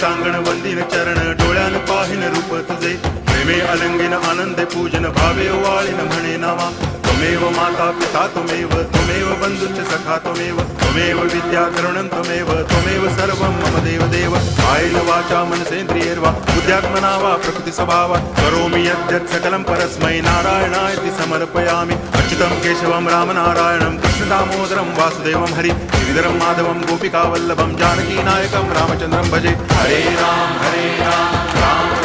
कांगण वंदिन चरण डोळ्यान पाहिन रूप तुझे प्रेमे अलंगिन आनंदे पूजन भावे वाळीन म्हणे नामा त्वमेव माता पिता त्वमेव बंधुश्च सखा त्वमेव विद्या द्रविणं त्वमेव सर्वं मम देव कायेन वाचा मनसेन्द्रियैर्वा बुद्ध्यात्मना वा प्रकृति स्वभावात् करोमि यद्यत् सकलं परस्मै नारायणायति समर्पयामि अच्युतं केशवं रामनारायणं कृष्णदामोदरं वासुदेवं हरि गिरिधरं माधवं गोपिकावल्लभं जानकीनायकं रामचन्द्रं भजे हरे राम राम